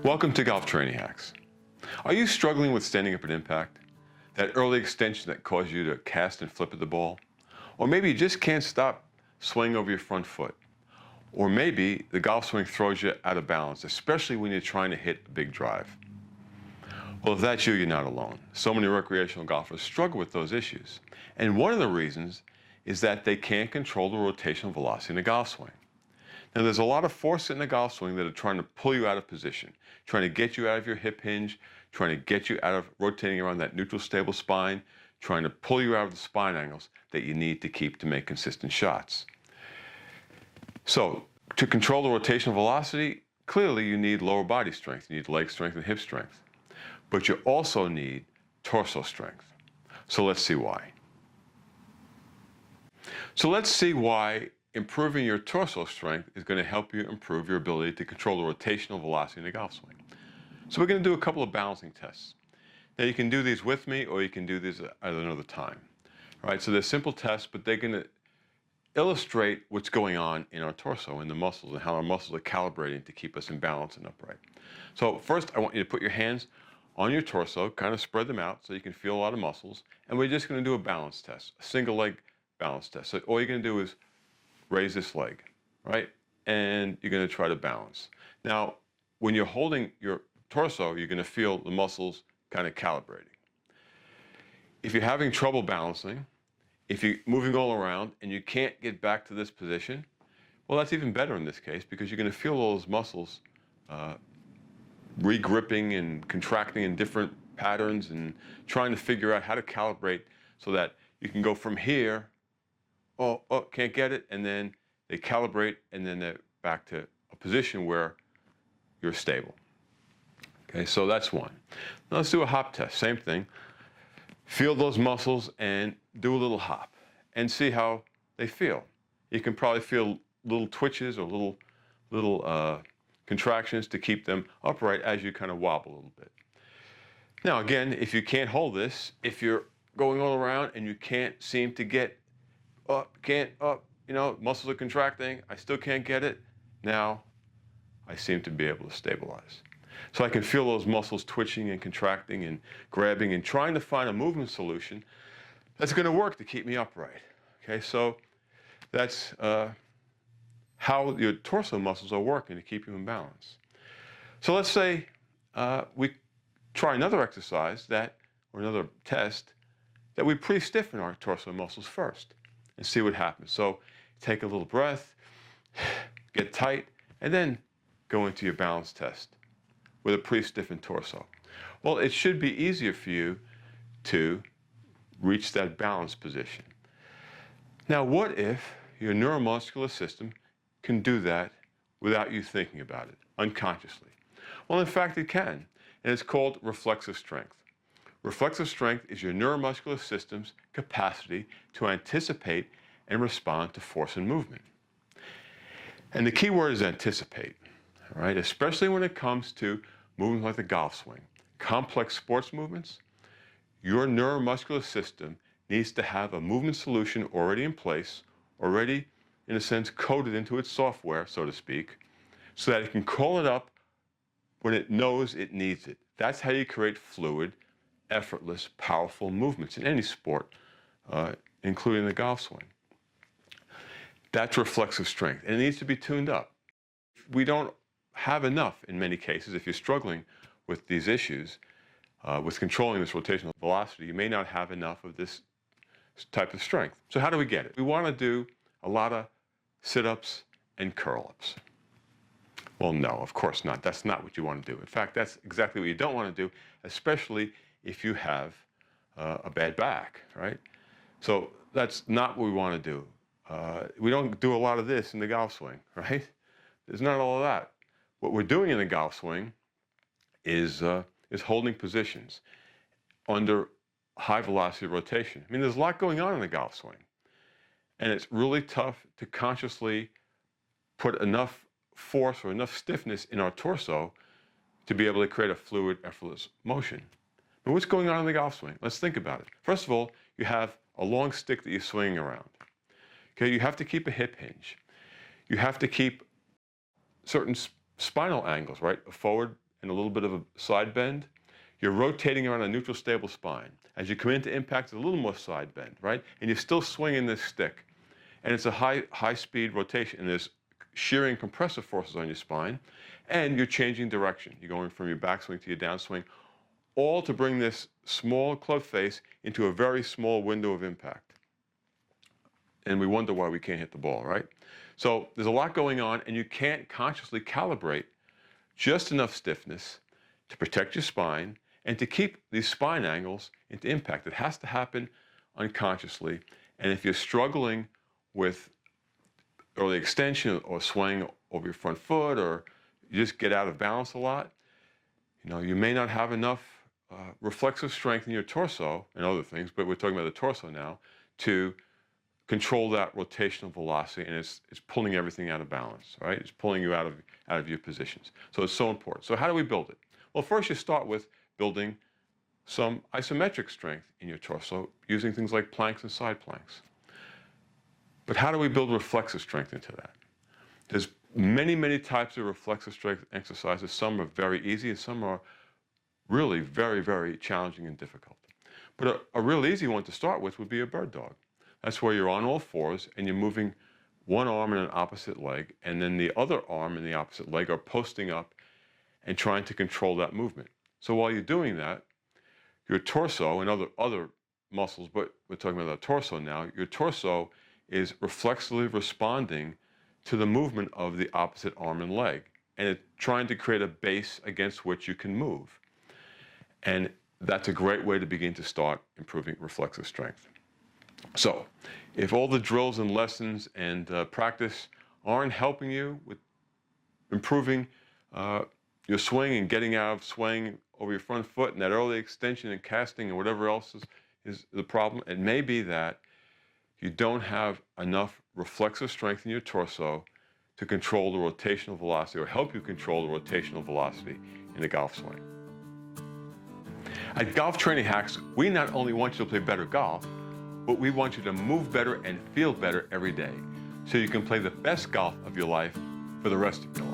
Welcome to Golf Training Hacks. Are you struggling with standing up at impact? That early extension that caused you to cast and flip at the ball? Or maybe you just can't stop swinging over your front foot? Or maybe the golf swing throws you out of balance, especially when you're trying to hit a big drive. Well, if that's you, you're not alone. So many recreational golfers struggle with those issues. And one of the reasons is that they can't control the rotational velocity in the golf swing. Now, there's a lot of force in the golf swing that are trying to pull you out of position, trying to get you out of your hip hinge, trying to get you out of rotating around that neutral stable spine, trying to pull you out of the spine angles that you need to keep to make consistent shots. So, to control the rotational velocity, clearly you need lower body strength. You need leg strength and hip strength. But you also need torso strength. So let's see why. So let's see why improving your torso strength is going to help you improve your ability to control the rotational velocity in the golf swing. So we're going to do a couple of balancing tests. Now you can do these with me or you can do these at another time. All right, so they're simple tests, but they're going to illustrate what's going on in our torso and the muscles and how our muscles are calibrating to keep us in balance and upright. So first I want you to put your hands on your torso, kind of spread them out so you can feel a lot of muscles, and we're just going to do a balance test, a single leg balance test. So all you're going to do is raise this leg, right? And you're going to try to balance. Now, when you're holding your torso, you're going to feel the muscles kind of calibrating. If you're having trouble balancing, if you're moving all around and you can't get back to this position, well, that's even better in this case because you're going to feel those muscles regripping and contracting in different patterns and trying to figure out how to calibrate so that you can go from here, oh, can't get it, and then they calibrate and then they're back to a position where you're stable. Okay, so that's one. Now let's do a hop test, same thing. Feel those muscles and do a little hop and see how they feel. You can probably feel little twitches or little contractions to keep them upright as you kind of wobble a little bit. Now again, if you can't hold this, if you're going all around and you can't seem to get up, muscles are contracting, I still can't get it, now I seem to be able to stabilize. So I can feel those muscles twitching and contracting and grabbing and trying to find a movement solution that's going to work to keep me upright. Okay, so that's how your torso muscles are working to keep you in balance. So let's say we try another exercise or another test that we pre-stiffen our torso muscles first and see what happens. So take a little breath, get tight, and then go into your balance test with a pre-stiffened torso. Well, it should be easier for you to reach that balance position. Now, what if your neuromuscular system can do that without you thinking about it, unconsciously? Well, in fact, it can, and it's called reflexive strength. Reflexive strength is your neuromuscular system's capacity to anticipate and respond to force and movement. And the key word is anticipate, all right? Especially when it comes to movements like the golf swing, complex sports movements. Your neuromuscular system needs to have a movement solution already in place, already, in a sense, coded into its software, so to speak, so that it can call it up when it knows it needs it. That's how you create fluid, effortless, powerful movements in any sport, including the golf swing. That's reflexive strength, and it needs to be tuned up. We don't have enough in many cases. If you're struggling with these issues, with controlling this rotational velocity, you may not have enough of this type of strength. So how do we get it? We want to do a lot of sit-ups and curl-ups. Well, no, of course not. That's not what you want to do. In fact, that's exactly what you don't want to do, especially if you have a bad back, right? So that's not what we want to do. We don't do a lot of this in the golf swing, right? There's not all of that. What we're doing in the golf swing is holding positions under high velocity rotation. I mean, there's a lot going on in the golf swing. And it's really tough to consciously put enough force or enough stiffness in our torso to be able to create a fluid, effortless motion. But what's going on in the golf swing? Let's think about it. First of all, you have a long stick that you're swinging around. Okay, you have to keep a hip hinge. You have to keep certain spinal angles, right? A forward and a little bit of a side bend, you're rotating around a neutral stable spine. As you come into impact, there's a little more side bend, right? And you're still swinging this stick. And it's a high speed rotation, and there's shearing compressive forces on your spine, and you're changing direction. You're going from your backswing to your downswing, all to bring this small club face into a very small window of impact. And we wonder why we can't hit the ball, right? So there's a lot going on, and you can't consciously calibrate just enough stiffness to protect your spine and to keep these spine angles into impact. It has to happen unconsciously. And if you're struggling with early extension or swaying over your front foot, or you just get out of balance a lot, you may not have enough reflexive strength in your torso and other things, but we're talking about the torso now, to control that rotational velocity, and it's pulling everything out of balance, right? It's pulling you out of your positions. So it's so important. So how do we build it? Well, first you start with building some isometric strength in your torso using things like planks and side planks. But how do we build reflexive strength into that? There's many types of reflexive strength exercises. Some are very easy, and some are really very challenging and difficult. But a real easy one to start with would be a bird dog. That's where you're on all fours and you're moving one arm and an opposite leg, and then the other arm and the opposite leg are posting up and trying to control that movement. So while you're doing that, your torso and other muscles, but we're talking about the torso now, your torso is reflexively responding to the movement of the opposite arm and leg, and it's trying to create a base against which you can move. And that's a great way to begin to start improving reflexive strength. So if all the drills and lessons and practice aren't helping you with improving your swing and getting out of swaying over your front foot and that early extension and casting and whatever else is the problem, it may be that you don't have enough reflexive strength in your torso to control the rotational velocity, or help you control the rotational velocity in the golf swing. At Golf Training Hacks, we not only want you to play better golf, but we want you to move better and feel better every day, so you can play the best golf of your life for the rest of your life.